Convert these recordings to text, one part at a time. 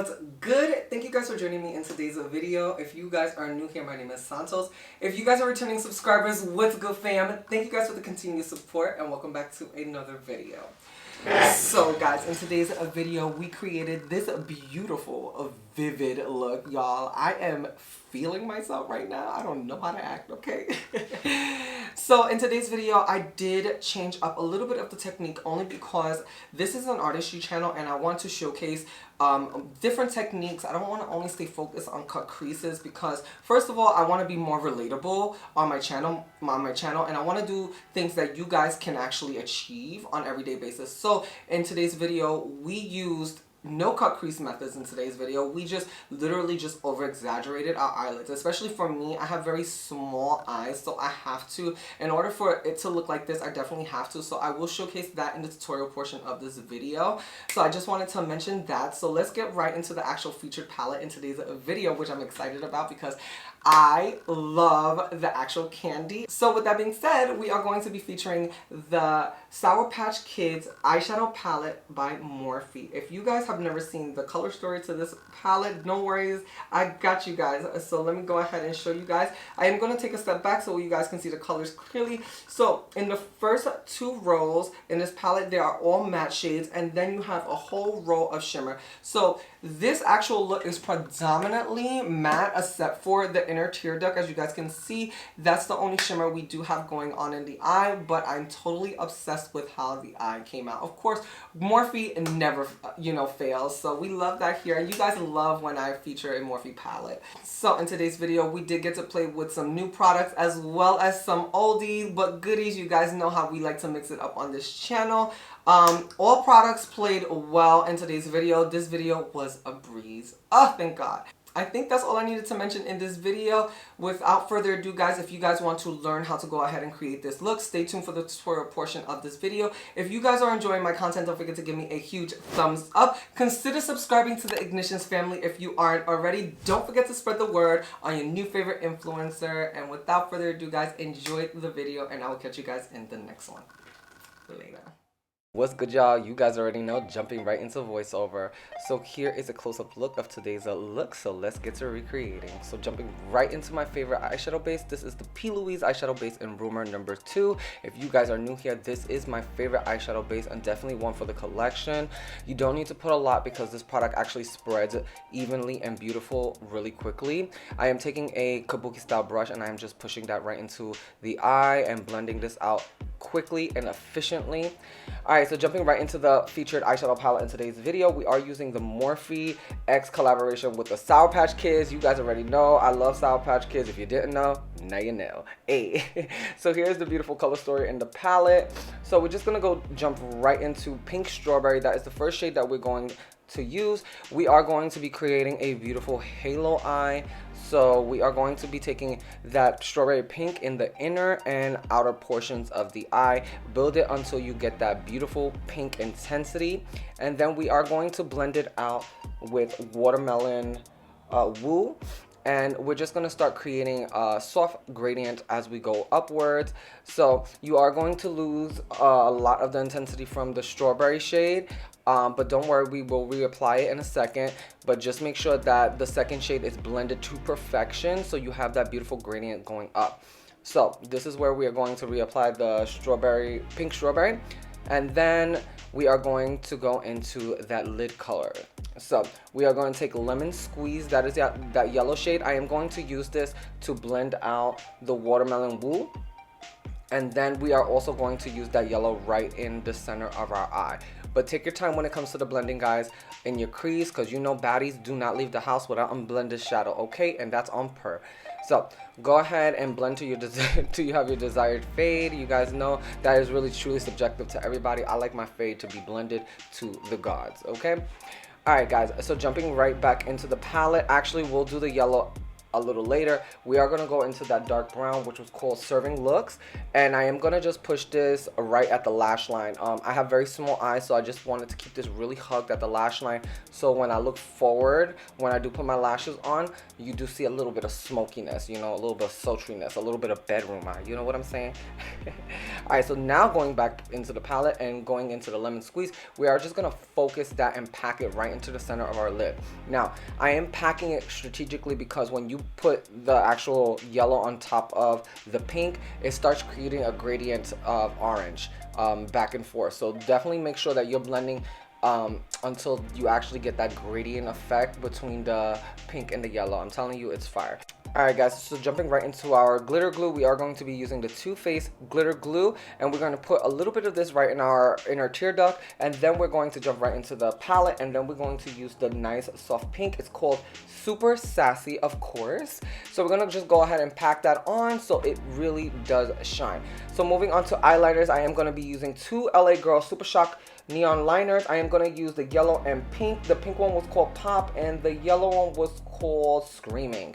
what's good? Thank you guys for joining me in today's video. If you guys are new here, my name is Santos. If you guys are returning subscribers, what's good, fam? Thank you guys for the continued support and welcome back to another video. So guys, in today's video we created this beautiful vivid look, y'all. I am feeling myself right now. I don't know how to act, okay? So in today's video I did change up a little bit of the technique only because this is an artistry channel and I want to showcase different techniques. I don't want to only stay focused on cut creases because first of all I want to be more relatable on my channel and I want to do things that you guys can actually achieve on everyday basis. So in today's video we used no cut crease methods. In today's video we just literally just over exaggerated our eyelids, especially for me. I have very small eyes, so I have to, in order for it to look like this, I definitely have to. So I will showcase that in the tutorial portion of this video. So I just wanted to mention that. So let's get right into the actual featured palette in today's video, which I'm excited about because I love the actual candy. So with that being said, we are going to be featuring the Sour Patch Kids eyeshadow palette by Morphe. If you guys have never seen the color story to this palette, no worries, I got you guys. So let me go ahead and show you guys. I am going to take a step back so you guys can see the colors clearly. So in the first two rows in this palette, they are all matte shades, and then you have a whole row of shimmer. So this actual look is predominantly matte except for the inner tear duct. As you guys can see, that's the only shimmer we do have going on in the eye, but I'm totally obsessed with how the eye came out. Of course, Morphe never, fails, so we love that here. You guys love when I feature a Morphe palette. So in today's video, we did get to play with some new products as well as some oldies but goodies. You guys know how we like to mix it up on this channel. All products played well in today's video. This video was a breeze. Oh, thank God. I think that's all I needed to mention in this video. Without further ado, guys, if you guys want to learn how to go ahead and create this look, stay tuned for the tutorial portion of this video. If you guys are enjoying my content, don't forget to give me a huge thumbs up. Consider subscribing to the Ignitions family if you aren't already. Don't forget to spread the word on your new favorite influencer. And without further ado, guys, enjoy the video and I will catch you guys in the next one. Later. What's good, y'all? You guys already know, jumping right into voiceover. So here is a close-up look of today's look, so let's get to recreating. So jumping right into my favorite eyeshadow base. This is the P.Louise eyeshadow base in Rumor number 2. If you guys are new here, this is my favorite eyeshadow base and definitely one for the collection. You don't need to put a lot because this product actually spreads evenly and beautiful really quickly. I am taking a kabuki style brush and I am just pushing that right into the eye and blending this out quickly and efficiently. Alright, so jumping right into the featured eyeshadow palette in today's video, we are using the Morphe X collaboration with the Sour Patch Kids. You guys already know I love Sour Patch Kids. If you didn't know, now you know. Hey. So here's the beautiful color story in the palette. So we're just gonna go jump right into Pink Strawberry. That is the first shade that we're going to use. We are going to be creating a beautiful halo eye. So we are going to be taking that strawberry pink in the inner and outer portions of the eye, build it until you get that beautiful pink intensity, and then we are going to blend it out with watermelon woo. And we're just going to start creating a soft gradient as we go upwards. So you are going to lose a lot of the intensity from the strawberry shade, but don't worry, we will reapply it in a second. But just make sure that the second shade is blended to perfection so you have that beautiful gradient going up. So this is where we are going to reapply the pink strawberry. And then we are going to go into that lid color. So we are going to take Lemon Squeeze, that is that yellow shade. I am going to use this to blend out the watermelon woo. And then we are also going to use that yellow right in the center of our eye. But take your time when it comes to the blending, guys, in your crease, because you know baddies do not leave the house without unblended shadow, okay? And that's on per. So go ahead and blend to till you have your desired fade. You guys know that is really truly subjective to everybody. I like my fade to be blended to the gods, okay? All right, guys, so jumping right back into the palette. Actually, we'll do the yellow a little later. We are going to go into that dark brown, which was called Serving Looks, and I am going to just push this right at the lash line. I have very small eyes, so I just wanted to keep this really hugged at the lash line, so when I look forward, when I do put my lashes on, you do see a little bit of smokiness, you know, a little bit of sultriness, a little bit of bedroom eye, you know what I'm saying? Alright, so now going back into the palette and going into the lemon squeeze, we are just going to focus that and pack it right into the center of our lid. Now, I am packing it strategically because when you put the actual yellow on top of the pink, it starts creating a gradient of orange back and forth. So definitely make sure that you're blending until you actually get that gradient effect between the pink and the yellow. I'm telling you, it's fire. Alright guys, so jumping right into our glitter glue, we are going to be using the Too Faced glitter glue, and we're going to put a little bit of this right in our tear duct, and then we're going to jump right into the palette, and then we're going to use the nice soft pink. It's called Super Sassy, of course. So we're going to just go ahead and pack that on so it really does shine. So moving on to eyeliners, I am going to be using two LA Girl Super Shock neon liners. I am going to use the yellow and pink. The pink one was called Pop, and the yellow one was called Screaming.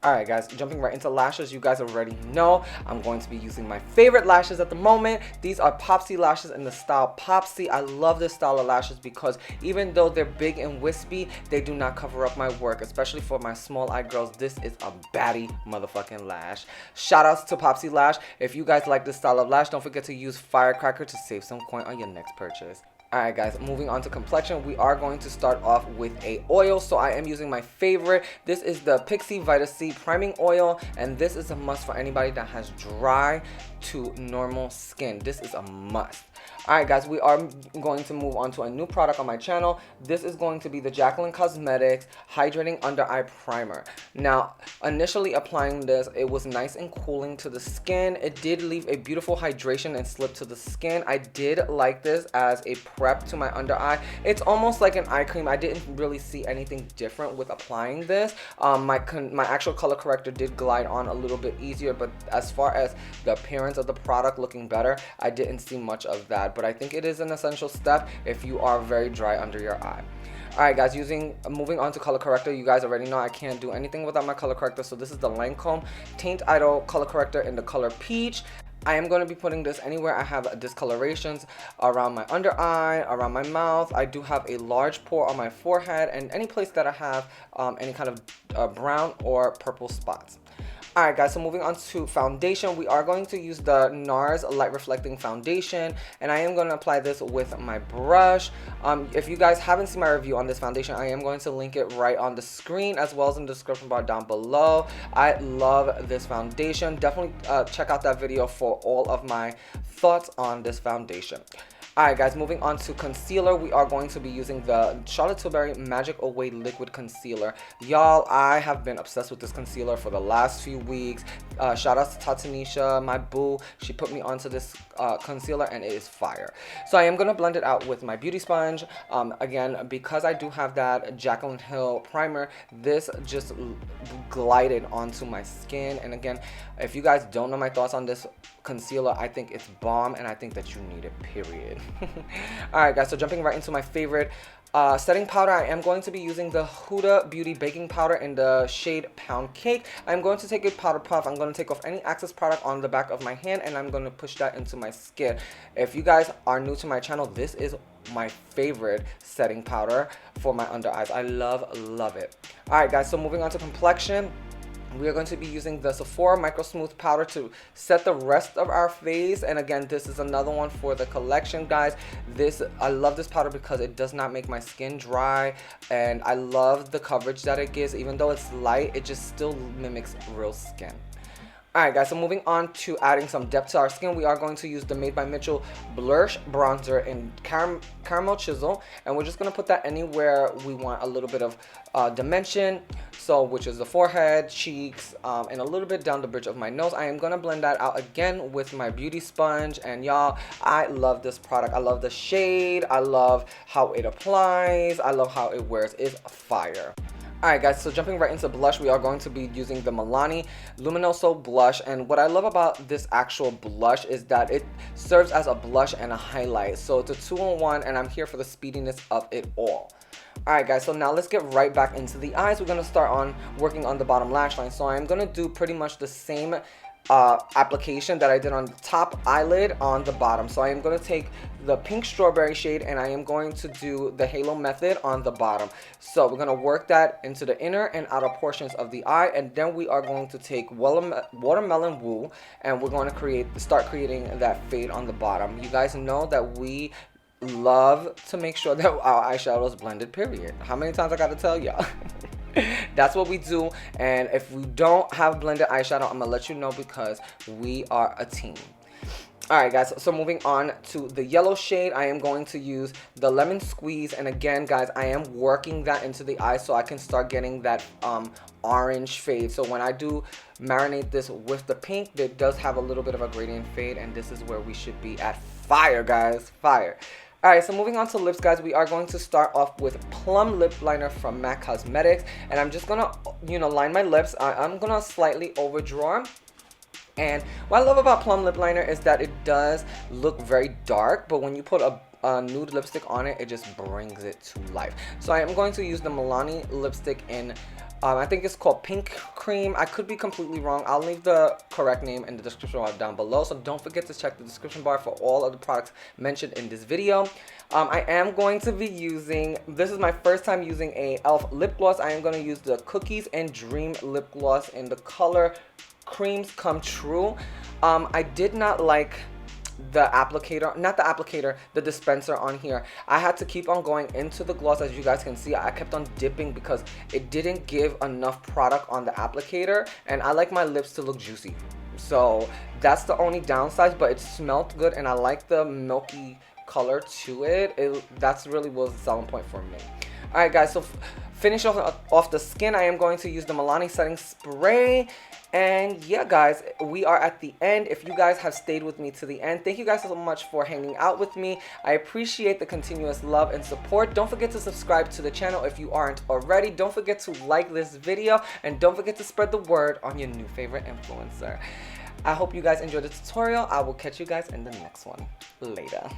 Alright guys, jumping right into lashes, you guys already know I'm going to be using my favorite lashes at the moment. These are Popsy lashes in the style Popsy. I love this style of lashes because even though they're big and wispy, they do not cover up my work, especially for my small eye girls. This is a baddie motherfucking lash. Shout outs to Popsy Lash. If you guys like this style of lash, don't forget to use Firecracker to save some coin on your next purchase. Alright guys, moving on to complexion, we are going to start off with a oil. So I am using my favorite. This is the Pixie Vita C Priming Oil, and this is a must for anybody that has dry to normal skin. This is a must. Alright guys, we are going to move on to a new product on my channel. This is going to be the Jaclyn Cosmetics Hydrating Under Eye Primer. Now, initially applying this, it was nice and cooling to the skin. It did leave a beautiful hydration and slip to the skin. I did like this as a prep to my under eye. It's almost like an eye cream. I didn't really see anything different with applying this. My actual color corrector did glide on a little bit easier, but as far as the appearance of the product looking better, I didn't see much of that. But I think it is an essential step if you are very dry under your eye. Alright guys, moving on to color corrector, you guys already know I can't do anything without my color corrector. So this is the Lancome Teint Idol color corrector in the color Peach. I am going to be putting this anywhere I have discolorations, around my under eye, around my mouth. I do have a large pore on my forehead, and any place that I have any kind of brown or purple spots. Alright guys, so moving on to foundation, we are going to use the Nars Light Reflecting Foundation, and I am going to apply this with my brush. If you guys haven't seen my review on this foundation, I am going to link it right on the screen as well as in the description bar down below. I love this foundation. Definitely check out that video for all of my thoughts on this foundation. Alright guys, moving on to concealer, we are going to be using the Charlotte Tilbury Magic Away Liquid Concealer. Y'all, I have been obsessed with this concealer for the last few weeks. Shout out to Tatanisha, my boo. She put me onto this concealer and it is fire. So I am going to blend it out with my beauty sponge. Again, because I do have that Jaclyn Hill primer, this just glided onto my skin. And again, if you guys don't know my thoughts on this concealer, I think it's bomb and I think that you need it, period. Alright guys, so jumping right into my favorite setting powder, I am going to be using the Huda Beauty Baking Powder in the shade Pound Cake. I'm going to take a powder puff. I'm going to take off any excess product on the back of my hand and I'm going to push that into my skin. If you guys are new to my channel, this is my favorite setting powder for my under eyes. I love it. Alright guys, so moving on to complexion, we are going to be using the Sephora Micro Smooth Powder to set the rest of our face. And again, this is another one for the collection, guys. I love this powder because it does not make my skin dry. And I love the coverage that it gives. Even though it's light, it just still mimics real skin. Alright guys, so moving on to adding some depth to our skin, we are going to use the Made by Mitchell BLURSH Bronzer in Caramel Chisel. And we're just going to put that anywhere we want a little bit of dimension. So, which is the forehead, cheeks, and a little bit down the bridge of my nose. I am going to blend that out again with my beauty sponge. And y'all, I love this product. I love the shade. I love how it applies. I love how it wears. It's fire. Alright guys, so jumping right into blush, we are going to be using the Milani Luminoso blush. And what I love about this actual blush is that it serves as a blush and a highlight. So it's a 2-in-1 and I'm here for the speediness of it all. Alright guys, so now let's get right back into the eyes. We're going to start on working on the bottom lash line. So I'm going to do pretty much the same application that I did on the top eyelid on the bottom. So I am going to take the pink strawberry shade and I am going to do the halo method on the bottom. So we're going to work that into the inner and outer portions of the eye, and then we are going to take watermelon woo and we're going to start creating that fade on the bottom. You guys know that we love to make sure that our eyeshadow is blended, period. How many times I gotta tell y'all? That's what we do, and if we don't have blended eyeshadow, I'm gonna let you know because we are a team. Alright guys, so moving on to the yellow shade, I am going to use the lemon squeeze, and again guys, I am working that into the eye so I can start getting that orange fade. So when I do marinate this with the pink, it does have a little bit of a gradient fade, and this is where we should be at. Fire guys, fire. Alright, so moving on to lips guys, we are going to start off with Plum lip liner from MAC Cosmetics, and I'm just gonna, line my lips. I'm gonna slightly overdraw. And what I love about Plum lip liner is that it does look very dark, but when you put a nude lipstick on it, it just brings it to life. So I am going to use the Milani lipstick in I think it's called Pink Cream. I could be completely wrong. I'll leave the correct name in the description bar down below. So don't forget to check the description bar for all of the products mentioned in this video. I am going to be using, this is my first time using a e.l.f. lip gloss. I am going to use the Cookies and Dream lip gloss in the color Creams Come True. I did not like the applicator, not the applicator, the dispenser on here. I had to keep on going into the gloss. As you guys can see, I kept on dipping because it didn't give enough product on the applicator, and I like my lips to look juicy. So that's the only downside, but it smelled good and I like the milky color to it. That's really was the selling point for me. Alright guys, so finish off the skin, I am going to use the Milani setting spray. And yeah guys, we are at the end. If you guys have stayed with me to the end, thank you guys so much for hanging out with me. I appreciate the continuous love and support. Don't forget to subscribe to the channel if you aren't already. Don't forget to like this video, and don't forget to spread the word on your new favorite influencer. I hope you guys enjoyed the tutorial. I will catch you guys in the next one. Later.